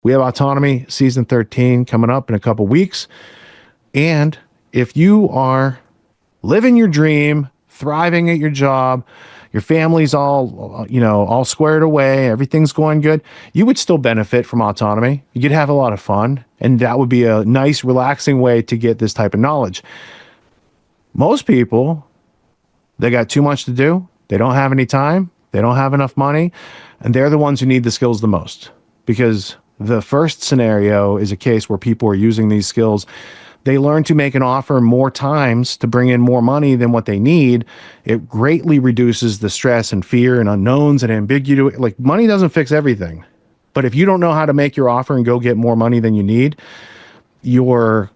We have Autonomy Season 13 coming up in a couple weeks. And if you are living your dream, thriving at your job, your family's all squared away, everything's going good, you would still benefit from Autonomy. You'd have a lot of fun, and that would be a nice, relaxing way to get this type of knowledge. Most people, they got too much to do. They don't have any time. They don't have enough money, and they're the ones who need the skills the most, because the first scenario is a case where people are using these skills. They learn to make an offer more times to bring in more money than what they need. It greatly reduces the stress and fear and unknowns and ambiguity. Like, money doesn't fix everything. But if you don't know how to make your offer and go get more money than you need, your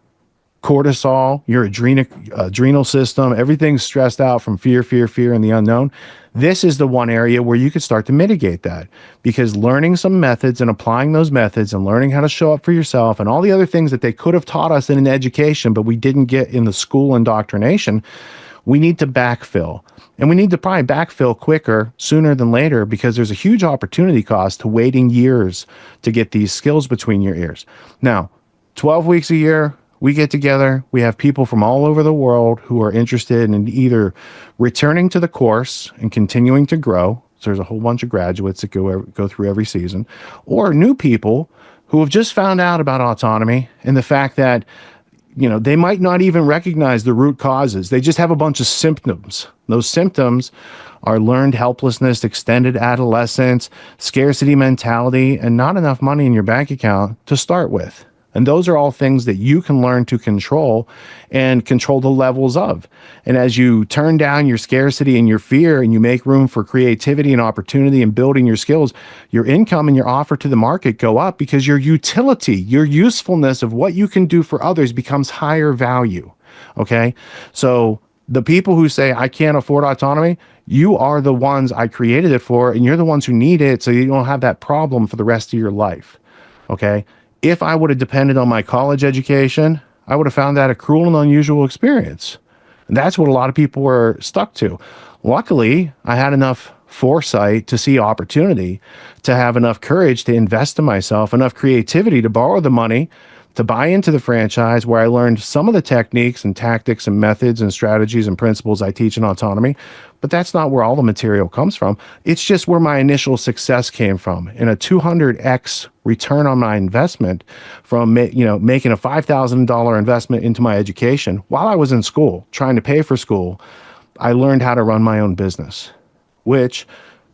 cortisol, your adrenal system, everything's stressed out from fear, and the unknown. This is the one area where you could start to mitigate that, because learning some methods and applying those methods and learning how to show up for yourself and all the other things that they could have taught us in an education, but we didn't get in the school indoctrination, we need to backfill. And we need to probably backfill quicker, sooner than later, because there's a huge opportunity cost to waiting years to get these skills between your ears. Now, 12 weeks a year, we get together, we have people from all over the world who are interested in either returning to the course and continuing to grow. So there's a whole bunch of graduates that go through every season, or new people who have just found out about Autonomy and the fact that, they might not even recognize the root causes. They just have a bunch of symptoms. Those symptoms are learned helplessness, extended adolescence, scarcity mentality, and not enough money in your bank account to start with. And those are all things that you can learn to control and control the levels of. And as you turn down your scarcity and your fear, and you make room for creativity and opportunity and building your skills, your income and your offer to the market go up, because your utility, your usefulness of what you can do for others becomes higher value. Okay. So the people who say, I can't afford Autonomy, you are the ones I created it for, and you're the ones who need it, so you don't have that problem for the rest of your life. Okay. If I would have depended on my college education, I would have found that a cruel and unusual experience. And that's what a lot of people were stuck to. Luckily, I had enough foresight to see opportunity, to have enough courage to invest in myself, enough creativity to borrow the money, to buy into the franchise, where I learned some of the techniques and tactics and methods and strategies and principles I teach in Autonomy. But that's not where all the material comes from. It's just where my initial success came from, in a 200x return on my investment from making a $5,000 investment into my education while I was in school, trying to pay for school. I learned how to run my own business, which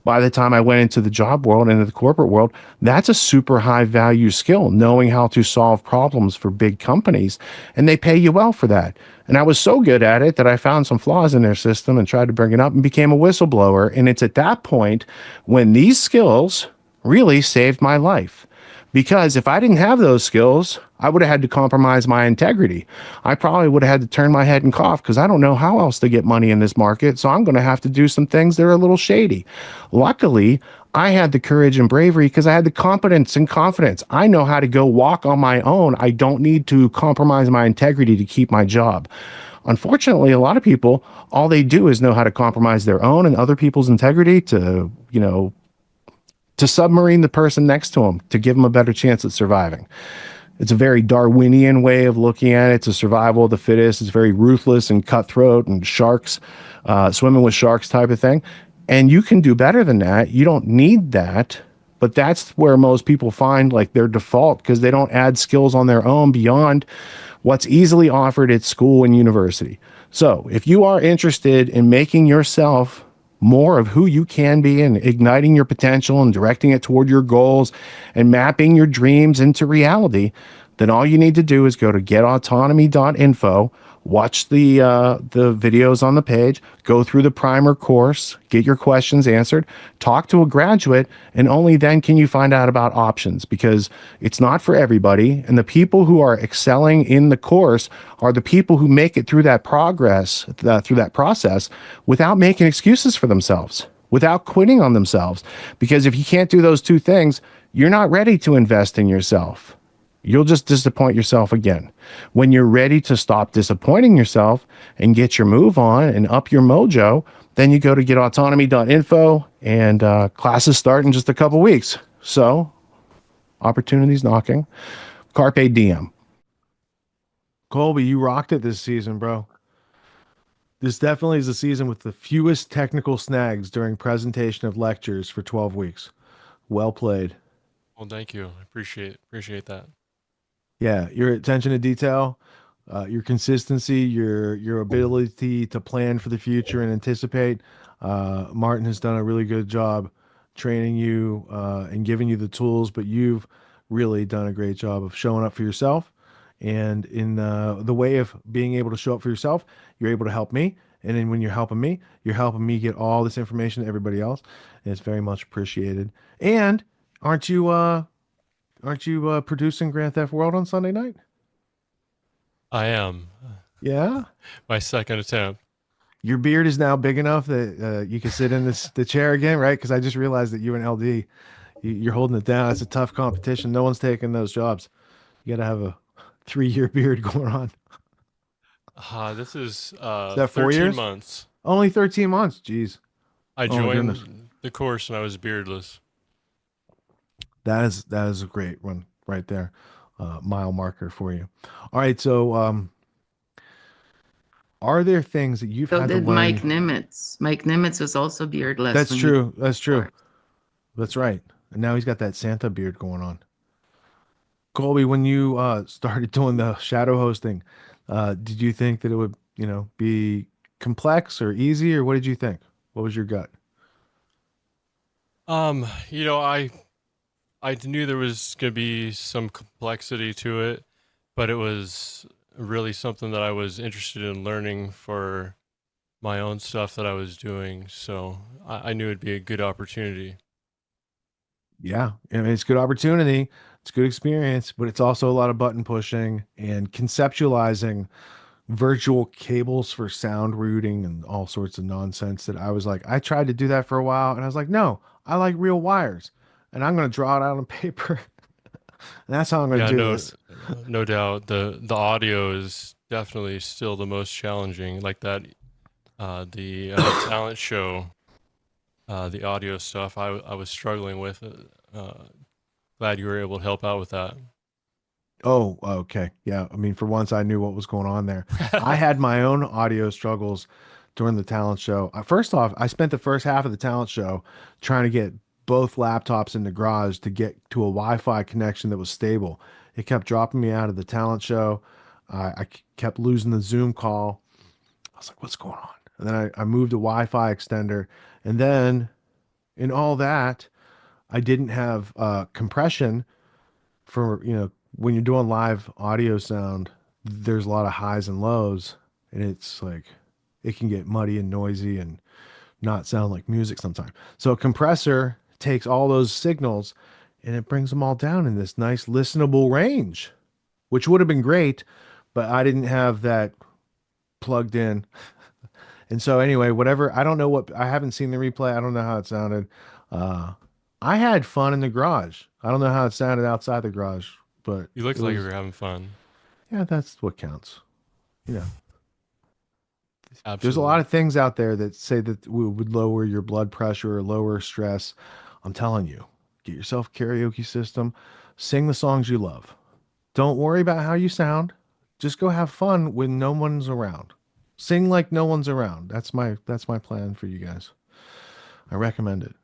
by the time I went into the job world, into the corporate world, that's a super high value skill, knowing how to solve problems for big companies, and they pay you well for that. And I was so good at it that I found some flaws in their system and tried to bring it up and became a whistleblower. And it's at that point when these skills really saved my life. Because if I didn't have those skills, I would have had to compromise my integrity. I probably would have had to turn my head and cough, because I don't know how else to get money in this market. So I'm going to have to do some things that are a little shady. Luckily, I had the courage and bravery because I had the competence and confidence. I know how to go walk on my own. I don't need to compromise my integrity to keep my job. Unfortunately, a lot of people, all they do is know how to compromise their own and other people's integrity to submarine the person next to them, to give them a better chance at surviving. It's a very Darwinian way of looking at it. It's a survival of the fittest. It's very ruthless and cutthroat and sharks, swimming with sharks type of thing. And you can do better than that. You don't need that. But that's where most people find like their default, because they don't add skills on their own beyond what's easily offered at school and university. So if you are interested in making yourself more of who you can be and igniting your potential and directing it toward your goals and mapping your dreams into reality, then all you need to do is go to getautonomy.info, watch the videos on the page, go through the primer course, get your questions answered, talk to a graduate, and only then can you find out about options, because it's not for everybody. And the people who are excelling in the course are the people who make it through that process without making excuses for themselves, without quitting on themselves. Because if you can't do those two things, you're not ready to invest in yourself. You'll just disappoint yourself again. When you're ready to stop disappointing yourself and get your move on and up your mojo, then you go to getautonomy.info, and classes start in just a couple weeks. So Opportunities knocking. Carpe diem. Colby, you rocked it this season, bro. This definitely is a season with the fewest technical snags during presentation of lectures for 12 weeks. Well played. Well, thank you. I appreciate that. Yeah, your attention to detail, your consistency, your ability to plan for the future and anticipate. Martin has done a really good job training you and giving you the tools, but you've really done a great job of showing up for yourself. And in the way of being able to show up for yourself, you're able to help me. And then when you're helping me get all this information to everybody else. And it's very much appreciated. And aren't you producing Grand Theft World on Sunday night? I am Yeah. my second attempt. Your beard is now big enough that you can sit in the chair again, right? Because I just realized that you and LD, you're holding it down. It's a tough competition. No one's taking those jobs. You got to have a 3 year beard going on. This is Is that 13 4 years? months. Only 13 months. Jeez. I Oh my goodness. joined the course and I was beardless. That is a great one right there. Mile marker for you. All right. So, are there things that you've So had to did Mike learn? Nimitz. Mike Nimitz was also beardless That's when he did true. That's the true. course. That's right. And now he's got that Santa beard going on. Colby, when you started doing the shadow hosting, did you think that it would, be complex or easy, or what did you think? What was your gut? You know, I knew there was gonna be some complexity to it, but it was really something that I was interested in learning for my own stuff that I was doing. So I knew it'd be a good opportunity. Yeah, I mean, it's a good opportunity. It's a good experience, but it's also a lot of button pushing and conceptualizing virtual cables for sound routing and all sorts of nonsense that I was like, I tried to do that for a while and I was like, no, I like real wires and I'm going to draw it out on paper. And that's how I'm going Yeah, to do no, this. no doubt. The audio is definitely still the most challenging. Like that, the talent show, the audio stuff. I was struggling with. Glad you were able to help out with that. Oh, okay. Yeah. I mean, for once, I knew what was going on there. I had my own audio struggles during the talent show. First off, I spent the first half of the talent show trying to get both laptops in the garage to get to a Wi-Fi connection that was stable. It kept dropping me out of the talent show. I kept losing the Zoom call. I was like, what's going on? And then I moved a Wi-Fi extender. And then in all that, I didn't have compression for when you're doing live audio sound, there's a lot of highs and lows, and it's like it can get muddy and noisy and not sound like music sometimes. So a compressor takes all those signals and it brings them all down in this nice listenable range, which would have been great, but I didn't have that plugged in. And so anyway, whatever, I don't know what, I haven't seen the replay. I don't know how it sounded. Uh I had fun in the garage. I don't know how it sounded outside the garage, but You it looked like you was, were having fun. yeah, that's what counts. You know, there's a lot Absolutely. of things out there that say that we would lower your blood pressure or lower stress. I'm telling you, get yourself a karaoke system, sing the songs you love. Don't worry about how you sound. Just go have fun when no one's around. Sing like no one's around. That's my plan for you guys. I recommend it.